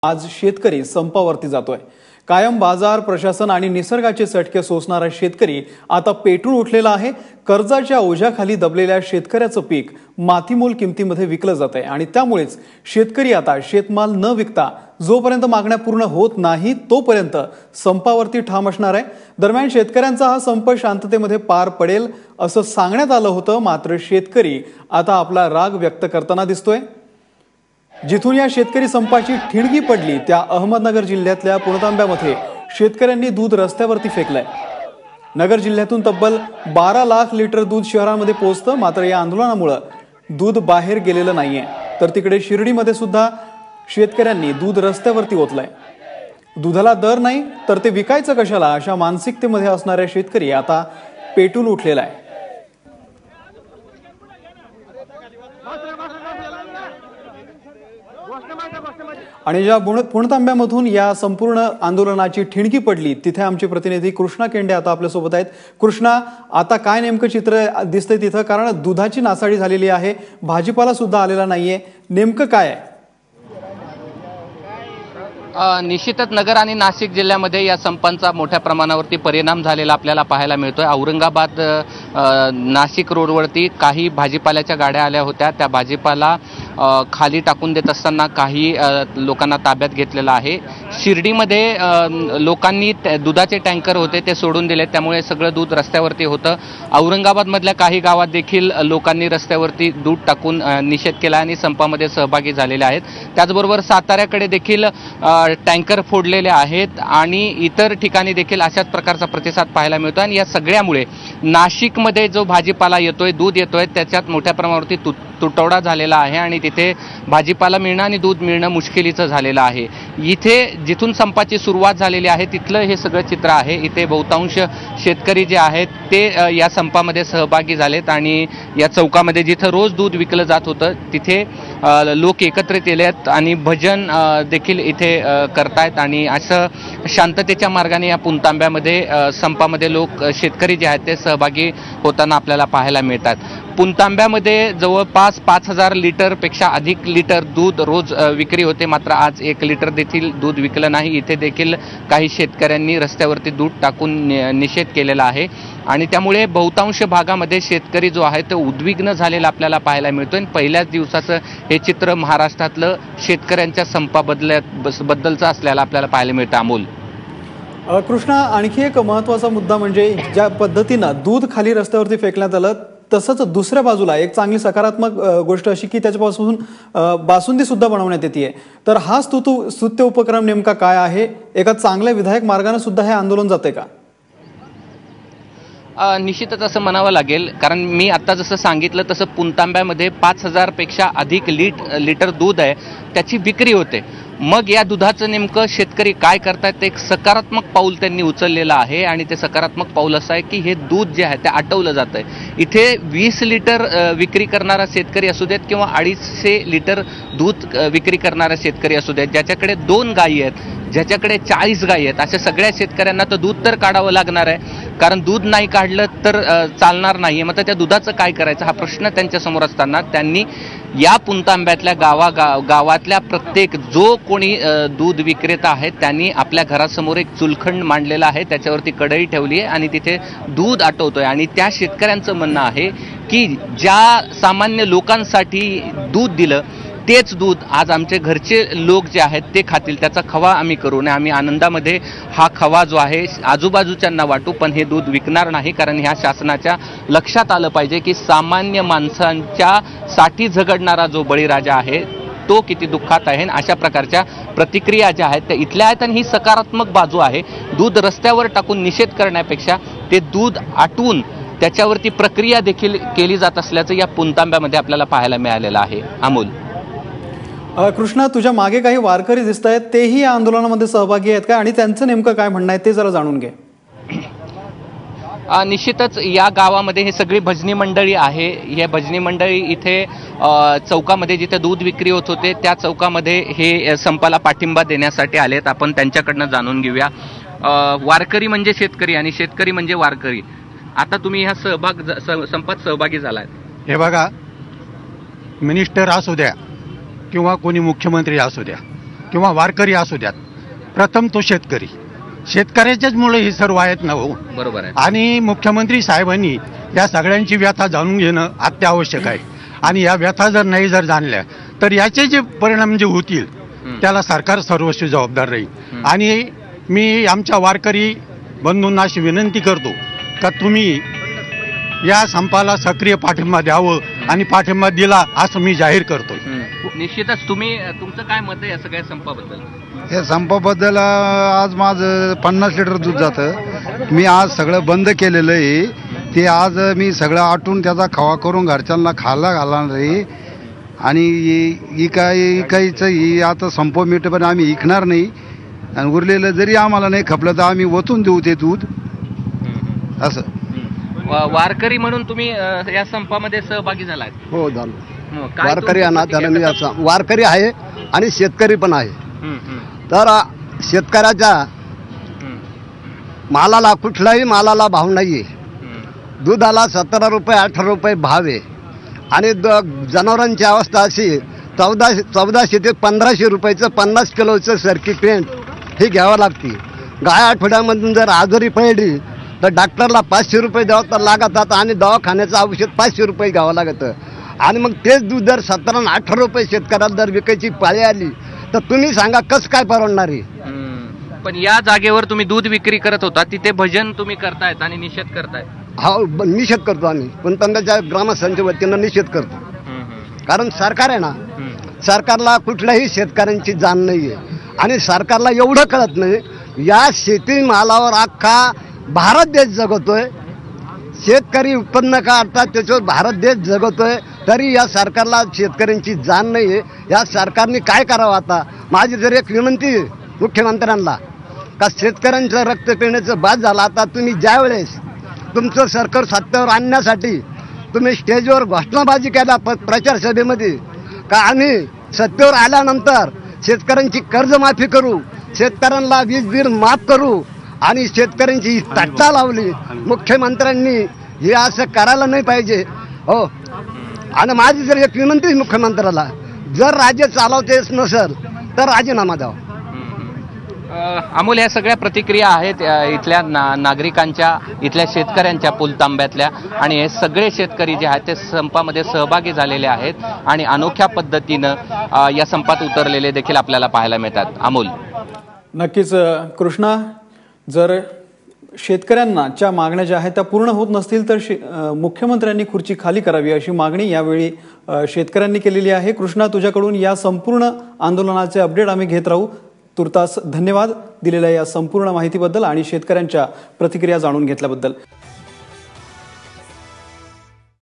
आज शेतकरी संपावरती जातोय। कायम बाजार प्रशासन आणि निसर्गाचे चटके सोसणारा शेतकरी आता पेटून उठलेला आहे। कर्जाच्या ओझ्याखाली दबलेल्या शेतकऱ्याचं पीक मातीमोल किमतीमध्ये विकलं जात आहे आणि त्यामुळेच शेतकरी आता शेतमाल न विकता जोपर्यंत मागण्या पूर्ण होत नाही तोपर्यंत संपावरती ठाम असणार आहे। दरम्यान शेतकऱ्यांचा हा संप शांततेमध्ये पार पडेल असं सांगण्यात आलं होतं, मात्र शेतकरी आता आपला राग व्यक्त करताना दिसतोय। जिथून या शेतकरी संपाची ठिणगी पडली त्या अहमदनगर जिल्ह्यातल्या पुणतांब्यामध्ये शेतकऱ्यांनी दूध रस्त्यावरती फेकलंय। नगर जिल्ह्यातून तब्बल 12 लाख लिटर दूध शहरामध्ये पोहोचतं, मात्र या आंदोलनामुळे दूध बाहेर गेलेलं नाहीये। तर तिकडे शिर्डीमध्ये सुद्धा शेतकऱ्यांनी दूध रस्त्यावरती ओतलंय। दुधाला दर नाही तर ते विकायचं कशाला अशा मानसिकतेमध्ये असणाऱ्या शेतकरी आता पेटून उठलेला आहे। आणि ज्या पुणतांब्यामधून या संपूर्ण आंदोलनाची ठिणगी पडली तिथे आमचे प्रतिनिधी कृष्णा केंडे आता आपल्यासोबत आहेत। कृष्णा, आता काय नेमकं चित्र दिसतंय तिथं? कारण दुधाची नासाडी झालेली आहे, भाजीपाला सुद्धा आलेला नाहीये, नेमकं काय आहे? निश्चितच नगर आणि नाशिक जिल्ह्यामध्ये या संपांचा मोठ्या प्रमाणावरती परिणाम झालेला आपल्याला पाहायला मिळतोय। औरंगाबाद नाशिक रोडवरती काही भाजीपाल्याच्या गाड्या आल्या होत्या, त्या भाजीपाला खाली टाकून देत असताना काही लोकांना ताब्यात घेतलेलं आहे। शिर्डीमध्ये लोकांनी दुधाचे टँकर होते ते सोडून दिले, त्यामुळे सगळं दूध रस्त्यावरती होतं। औरंगाबादमधल्या काही गावात देखील लोकांनी रस्त्यावरती दूध टाकून निषेध केला आणि संपामध्ये सहभागी झालेले आहेत। त्याचबरोबर साताऱ्याकडे देखील टँकर फोडलेले आहेत आणि इतर ठिकाणी देखील अशाच प्रकारचा प्रतिसाद पाहायला मिळतो। आणि या सगळ्यामुळे नाशिकमध्ये जो भाजीपाला येतोय, दूध येतोय, त्याच्यात मोठ्या प्रमाणावरती तुटवडा झालेला आहे आणि तिथे भाजीपाला मिळणं आणि दूध मिळणं मुश्किलीचं झालेलं आहे। इथे जिथून संपाची सुरुवात झालेली आहे तिथलं हे सगळं चित्र आहे। इथे बहुतांश शेतकरी जे आहेत ते या संपामध्ये सहभागी झालेत आणि या चौकामध्ये जिथं रोज दूध विकलं जात होतं तिथे लोक एकत्रित येलेत आणि भजन देखील इथे करतायत आणि असं शांततेच्या मार्गाने या पुणतांब्यामध्ये संपामध्ये लोक शेतकरी जे आहेत ते सहभागी होताना आपल्याला पाहायला मिळतात। पुणतांब्यामध्ये जवळपास 5000 लिटरपेक्षा अधिक लिटर दूध रोज विक्री होते, मात्र आज 1 लिटर देखील दूध विकलं नाही। इथे देखील काही शेतकऱ्यांनी रस्त्यावरती दूध टाकून निषेध केलेला आहे आणि त्यामुळे बहुतांश भागामध्ये शेतकरी जो आहे तो उद्विग्न झालेला आपल्याला पाहायला मिळतोय। पहिल्याच दिवसाचं हे चित्र महाराष्ट्रातलं शेतकऱ्यांच्या संपाबद्दलचं असल्याला आपल्याला पाहायला मिळतं। अमोल, कृष्णा, आणखी एक महत्त्वाचा मुद्दा म्हणजे ज्या पद्धतीनं दूध खाली रस्त्यावरती फेकण्यात आलं तसंच दुसऱ्या बाजूला एक चांगली सकारात्मक गोष्ट अशी की त्याच्यापासून बासुंदी सुद्धा बनवण्यात येते। तर हा स्तुत्य उपक्रम नेमका काय आहे? एका चांगल्या विधायक मार्गाने सुद्धा हे आंदोलन जाते का? निश्चितच असं म्हणावं लागेल, कारण मी आता जसं सांगितलं तसं पुणतांब्यामध्ये 5000 पेक्षा अधिक लिटर दूध आहे, त्याची विक्री होते। मग या दुधाचं नेमकं शेतकरी काय करतायत? एक सकारात्मक पाऊल त्यांनी उचललेलं आहे आणि ते सकारात्मक पाऊल असं आहे की हे दूध जे आहे ते आटवलं जात आहे। इथे 20 लिटर विक्री करणारा शेतकरी असू देत किंवा 250 लिटर दूध विक्री करणारा शेतकरी असू देत, ज्याच्याकडे 2 गायी आहेत, ज्याच्याकडे 40 गायी आहेत, अशा सगळ्या शेतकऱ्यांना तर दूध तर काढावं लागणार आहे, कारण दूध नाही काढलं तर चालणार नाही। मग त्या दुधाचं काय करायचं हा प्रश्न त्यांच्यासमोर असताना त्यांनी या पुणतांब्यातल्या गावातल्या प्रत्येक जो कोणी दूध विक्रेता आहे त्यांनी आपल्या घरासमोर एक चुलखंड मांडलेला आहे, त्याच्यावरती कढई ठेवली आहे आणि तिथे दूध आटवतोय। आणि त्या शेतकऱ्यांचं म्हणणं आहे की ज्या सामान्य लोकांसाठी दूध दिलं तेच दूध आज आमचे घरचे लोक जे आहेत ते खातील, त्याचा खवा आम्ही करू नये, आम्ही आनंदामध्ये हा खवा जो आहे आजूबाजूच्यांना वाटू, पण हे दूध विकणार नाही। कारण ह्या शासनाच्या लक्षात आलं पाहिजे की सामान्य माणसांच्या साठी झगडणारा जो बळीराजा आहे तो किती दुःखात आहे। अशा प्रकारच्या प्रतिक्रिया ज्या आहेत त्या इथल्या आहेत आणि ही सकारात्मक बाजू आहे। दूध रस्त्यावर टाकून निषेध करण्यापेक्षा ते दूध आटवून त्याच्यावरती प्रक्रिया देखील केली जात असल्याचं या पुणतांब्यामध्ये आपल्याला पाहायला मिळालेलं आहे। अमोल, कृष्णा, तुझ्या मागे काही वारकरी दिसत आहेत, तेही या आंदोलनामध्ये सहभागी आहेत का आणि त्यांचं नेमकं काय म्हणणं आहे ते जरा जाणून घे। निश्चितच या गावामध्ये हे सगळी भजनी मंडळी आहे। हे भजनी मंडळी इथे चौकामध्ये जिथे दूध विक्री होत होते त्या चौकामध्ये हे संपाला पाठिंबा देण्यासाठी आलेत। आपण त्यांच्याकडनं जाणून घेऊया। वारकरी म्हणजे शेतकरी आणि शेतकरी म्हणजे वारकरी, आता तुम्ही ह्या संपात सहभागी झालाय। हे बघा, मिनिस्टर असू द्या किंवा कोणी मुख्यमंत्री असू द्या, किंवा वारकरी असू द्यात, प्रथम तो शेतकरी. शेतकऱ्याच्याच मुळे हे सर्व आहेत ना हो. बरोबर आहे. आणि मुख्यमंत्री साहेबांनी या सगळ्यांची व्यथा जाणून घेणं अत्यावश्यक आहे. आणि या व्यथा जर नाही जाणल्या तर याचे जे परिणाम जे होतील त्याला सरकार सर्वस्वी जबाबदार राहील. आणि मी आमच्या वारकरी बंधूंना अशी विनंती करतो का तुम्ही या संपाला सक्रिय पाठिंबा द्यावं आणि पाठिंबा दिला असं मी जाहीर करतो. निश्चितच. तुमचं काय मत आहे या सगळ्या संपाबद्दल? या संपाबद्दल आज माझं 50 लिटर दूध जातं. मी आज सगळं बंद केलेलं आहे. ते आज मी सगळं आटून त्याचा खवा करून घरच्यांना खायला घालणार आहे. आणि इकायचं आता संप मिळतं पण आम्ही इकणार नाही. आणि उरलेलं जरी आम्हाला नाही खपलं तर आम्ही ओतून देऊ ते दूध असं. वारकरी म्हणून तुम्ही या संपामध्ये सहभागी झालात? हो झालो. वारकरी त्याला मी वारकरी आहे आणि शेतकरी पण आहे. तर शेतकऱ्याच्या मालाला कुठल्याही मालाला भाव नाहीये. दुधाला 17 रुपये 18 रुपये भाव आहे. आणि जनावरांची अवस्था अशी 1400 ते 1500 रुपयाचं 50 किलोचं सरकी पेंट ही घ्यावं लागते. गाय आठवड्यामधून जर आजारी पडली तर डॉक्टरला 500 रुपये द्यावं तर लागतात आणि दवाखान्याचं औषध 500 रुपये घ्यावं लागतं. आणि मग तेच दूध जर 17 आणि 18 रुपये शेतकऱ्याला जर विकायची पाळी आली तर तुम्ही सांगा कसं काय परवडणार आहे? पण या जागेवर तुम्ही दूध विक्री करत होता, तिथे भजन तुम्ही करतायत आणि निषेध करताय. हा निषेध करतो आम्ही. पण त्यांच्या ग्रामस्थांच्या वतीनं निषेध करतो. कारण सरकार आहे ना, सरकारला कुठल्याही शेतकऱ्यांची जाण नाही आहे. आणि सरकारला एवढं कळत नाही या शेती मालावर अख्खा भारत देश जगतोय. शेतकरी उत्पन्न काढतात त्याच्यावर भारत देश जगतोय. तरी या सरकारला शेतकऱ्यांची जाण नाही आहे. या सरकारने काय करावं आता? माझी जर एक विनंती आहे मुख्यमंत्र्यांना का शेतकऱ्यांचं रक्त पिण्याचं बाद झालं. आता तुम्ही ज्या वेळेस तुमचं सरकार सत्तेवर आणण्यासाठी तुम्ही स्टेजवर घोषणाबाजी केला प्रचार सभेमध्ये का आम्ही सत्तेवर आल्यानंतर शेतकऱ्यांची कर्जमाफी करू, शेतकऱ्यांना वीज बिल माफ करू आणि शेतकऱ्यांची तट्टा लावली. मुख्यमंत्र्यांनी हे असं करायला नाही पाहिजे हो. आणि माझी जर एक विनंती मुख्यमंत्र्याला, जर राज्य चालवतेच नसेल तर राजीनामा द्यावा. अमोल, या सगळ्या प्रतिक्रिया आहेत इथल्या नागरिकांच्या, इथल्या शेतकऱ्यांच्या पुलतांब्यातल्या. आणि हे सगळे शेतकरी जे आहेत ते संपामध्ये सहभागी झालेले आहेत आणि अनोख्या पद्धतीनं या संपात उतरलेले देखील आपल्याला पाहायला मिळतात. अमोल, नक्कीच कृष्णा, जर शेतकऱ्यांच्या मागण्या ज्या आहेत त्या पूर्ण होत नसतील तर मुख्यमंत्र्यांनी खुर्ची खाली करावी अशी मागणी यावेळी शेतकऱ्यांनी केलेली आहे. कृष्णा, तुझ्याकडून या संपूर्ण आंदोलनाचे अपडेट आम्ही घेत राहू. तुर्तास धन्यवाद दिलेल्या या संपूर्ण माहितीबद्दल आणि शेतकऱ्यांच्या प्रतिक्रिया जाणून घेतल्याबद्दल.